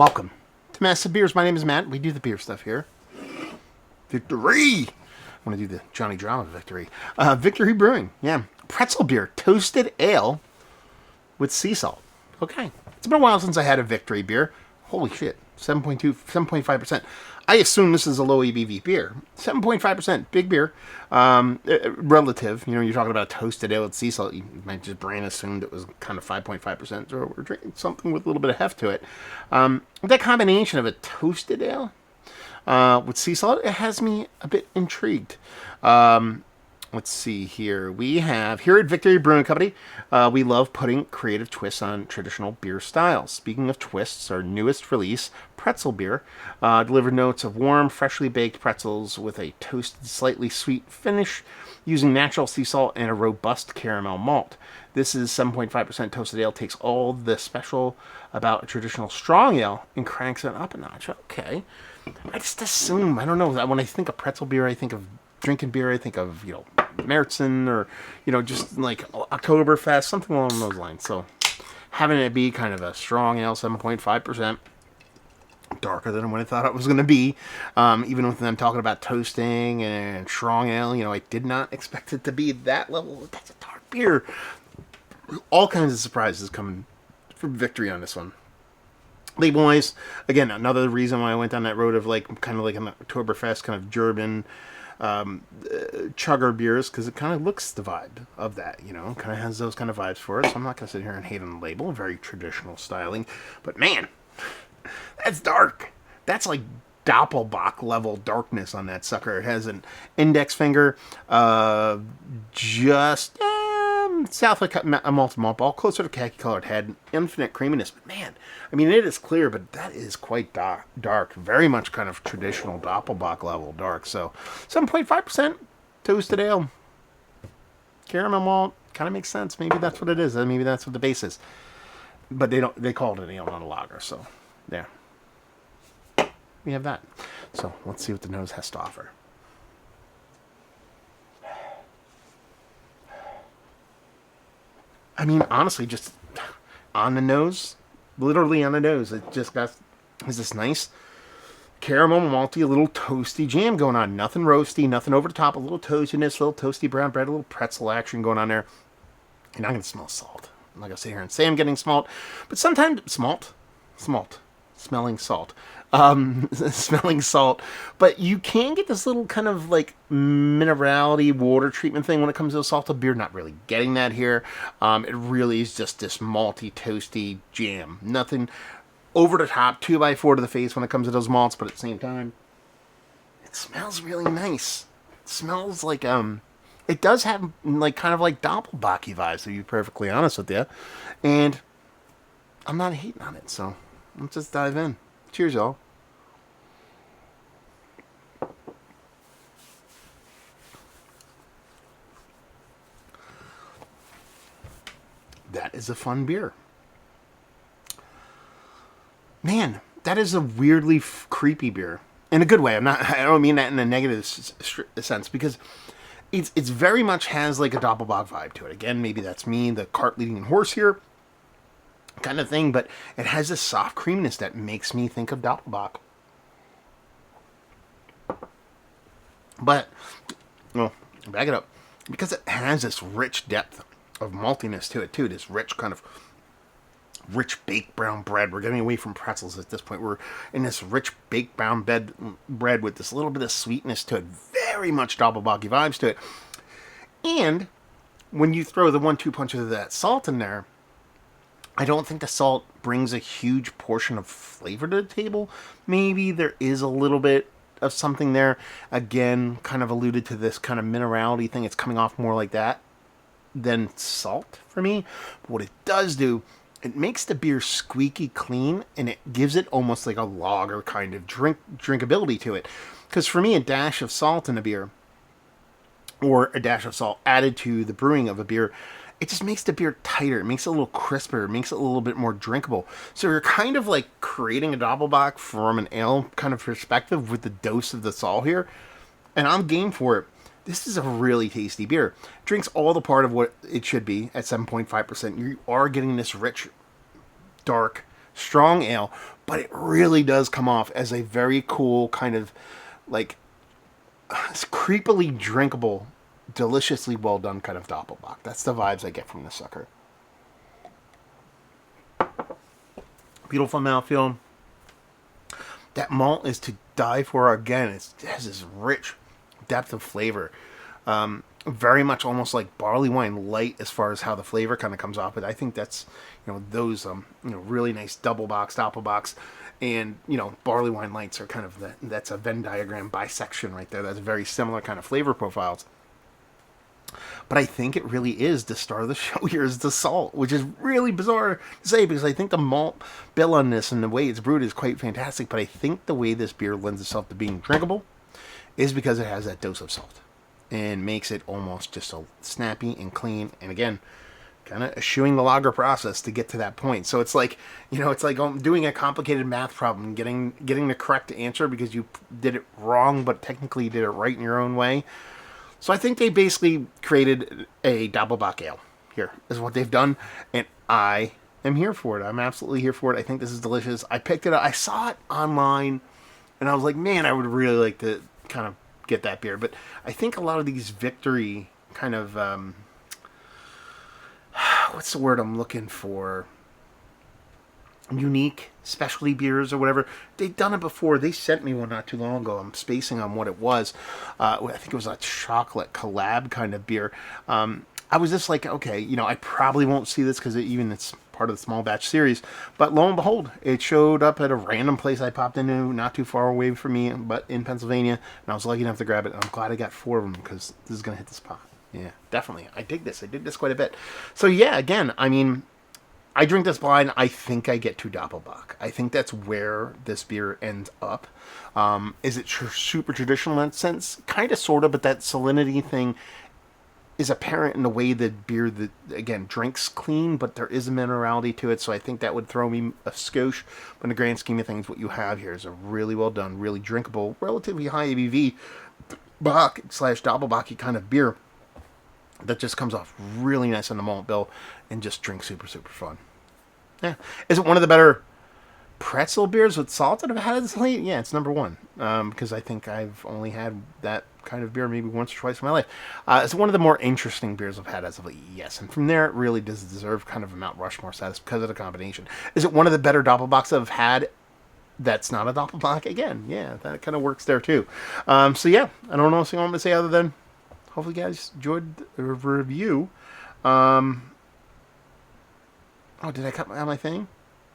Welcome to Massive Beers. My name is Matt. We do the beer stuff here. Victory! I want to do the Johnny Drama victory. Victory Brewing. Yeah. Pretzel beer. Toasted ale with sea salt. Okay. It's been a while since I had a Victory beer. Holy shit. 7.2, 7.5%. I assume this is a low ABV beer. 7.5%. Big beer. Relative. You know, you're talking about toasted ale with sea salt. My brain assumed it was kind of 5.5%. So we're drinking something with a little bit of heft to it. That combination of a toasted ale with sea salt, it has me a bit intrigued. Let's see here. We have, here at Victory Brewing Company, we love putting creative twists on traditional beer styles. Speaking of twists, our newest release, Pretzel Beer, delivered notes of warm, freshly baked pretzels with a toasted, slightly sweet finish using natural sea salt and a robust caramel malt. This is 7.5% toasted ale, takes all the special about a traditional strong ale and cranks it up a notch. Okay. I just assume, I don't know, when I think of pretzel beer, I think of drinking beer, I think of, Märzen or, just like Oktoberfest, something along those lines. So having it be kind of a strong ale, 7.5%, darker than what I thought it was going to be. Even with them talking about toasting and strong ale, I did not expect it to be that level. That's a dark beer. All kinds of surprises coming from Victory on this one. Label-wise, again, another reason why I went down that road of kind of like an Oktoberfest, kind of German chugger beers, because it kind of looks the vibe of that, kind of has those kind of vibes for it. So I'm not going to sit here and hate on the label. Very traditional styling. But man, that's dark. That's like Doppelbock level darkness on that sucker. It has an index finger, just south of a malted malt ball, closer to khaki colored head, infinite creaminess. But man, it is clear, but that is quite dark. Very much kind of traditional Doppelbock level dark. So 7.5% toasted ale, caramel malt, kind of makes sense. Maybe that's what it is. Maybe that's what the base is. But they called it an ale, not a lager. So there, we have that. So let's see what the nose has to offer. Honestly, just on the nose, literally on the nose, it just is this nice caramel, malty, a little toasty jam going on. Nothing roasty, nothing over the top, a little toastiness, a little toasty brown bread, a little pretzel action going on there. You're not going to smell salt. I'm not going to sit here and say I'm getting smelling salt. Smelling salt, but you can get this little kind of like minerality water treatment thing when it comes to a salted beer. Not really getting that here. It really is just this malty, toasty jam. Nothing over the top, 2x4 to the face when it comes to those malts, but at the same time, it smells really nice. It smells like, it does have like kind of like Doppelbocky vibes, to be perfectly honest with you. And I'm not hating on it, so let's just dive in. Cheers, y'all. That is a fun beer. Man, that is a weirdly creepy beer. In a good way. I don't mean that in a negative sense, because it's very much has like a Doppelbock vibe to it. Again, maybe that's me, the cart leading horse here, kind of thing, but it has this soft creaminess that makes me think of Doppelbock. But, well, back it up, because it has this rich depth of maltiness to it too, this rich kind of rich baked brown bread. We're getting away from pretzels at this point. We're in this rich baked brown bread with this little bit of sweetness to it, very much Doppelbocky vibes to it. And when you throw the 1-2 punch of that salt in there, I don't think the salt brings a huge portion of flavor to the table. Maybe there is a little bit of something there. Again, kind of alluded to this kind of minerality thing. It's coming off more like that than salt for me. But what it does do, it makes the beer squeaky clean, and it gives it almost like a lager kind of drinkability to it. Because for me, a dash of salt in a beer, or a dash of salt added to the brewing of a beer, it just makes the beer tighter. It makes it a little crisper. It makes it a little bit more drinkable. So you're kind of like creating a Doppelbock from an ale kind of perspective with the dose of the salt here. And I'm game for it. This is a really tasty beer. Drinks all the part of what it should be at 7.5%. You are getting this rich, dark, strong ale, but it really does come off as a very cool kind of like it's creepily drinkable, deliciously well done kind of Doppelbock. That's the vibes I get from this sucker. Beautiful mouthfeel. That malt is to die for. Again, it has this rich depth of flavor. Very much almost like barley wine light as far as how the flavor kind of comes off. But I think that's, those, really nice double box, doppelbox, and, barley wine lights are kind of that's a Venn diagram bisection right there. That's very similar kind of flavor profiles. But I think it really is the star of the show here is the salt, which is really bizarre to say because I think the malt bill on this and the way it's brewed is quite fantastic. But I think the way this beer lends itself to being drinkable is because it has that dose of salt and makes it almost just so snappy and clean. And again, kind of eschewing the lager process to get to that point. So it's like, it's like doing a complicated math problem, getting the correct answer because you did it wrong, but technically you did it right in your own way. So I think they basically created a Doppelbock ale here, is what they've done. And I am here for it. I'm absolutely here for it. I think this is delicious. I picked it up. I saw it online, and I was like, man, I would really like to kind of get that beer. But I think a lot of these Victory kind of, what's the word I'm looking for? Unique specialty beers or whatever. They've done it before. They sent me one not too long ago. I'm spacing on what it was. I think it was a chocolate collab kind of beer. I was just like, okay, I probably won't see this because it's part of the small batch series. But lo and behold, it showed up at a random place I popped into not too far away from me, but in Pennsylvania. And I was lucky enough to grab it. And I'm glad I got 4 of them because this is going to hit the spot. Yeah, definitely. I dig this. I dig this quite a bit. So yeah, again, I drink this blind. I think I get to Doppelbock. I think that's where this beer ends up. Is it super traditional in that sense? Kind of, sort of, but that salinity thing is apparent in the way the beer, again, drinks clean, but there is a minerality to it, so I think that would throw me a skosh. But in the grand scheme of things, what you have here is a really well done, really drinkable, relatively high ABV Bock / Doppelbocky kind of beer that just comes off really nice on the malt bill and just drinks super, super fun. Yeah. Is it one of the better pretzel beers with salt that I've had this late? Yeah, it's number 1. Because I think I've only had that kind of beer maybe once or twice in my life. It's one of the more interesting beers I've had as of late, yes. And from there, it really does deserve kind of a Mount Rushmore status because of the combination. Is it one of the better Doppelbocks I've had that's not a Doppelbock? Again, yeah, that kind of works there too. So yeah, I don't know what I want to say other than hopefully you guys enjoyed the review. Did I cut my thing?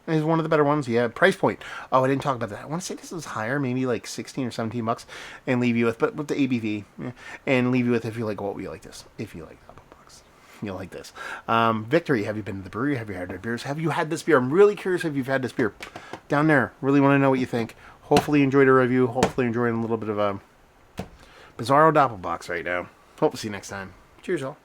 It's one of the better ones. Yeah, price point. Oh, I didn't talk about that. I want to say this was higher, maybe like 16 or 17 bucks, and leave you with, but with the ABV, yeah, and leave you with if you like what we like this. If you like Doppelbocks, you'll like this. Victory, have you been to the brewery? Have you had their beers? Have you had this beer? I'm really curious if you've had this beer. Down there, really want to know what you think. Hopefully you enjoyed the review. Hopefully enjoying a little bit of a Bizarro Doppelbocks right now. Hope to see you next time. Cheers, y'all.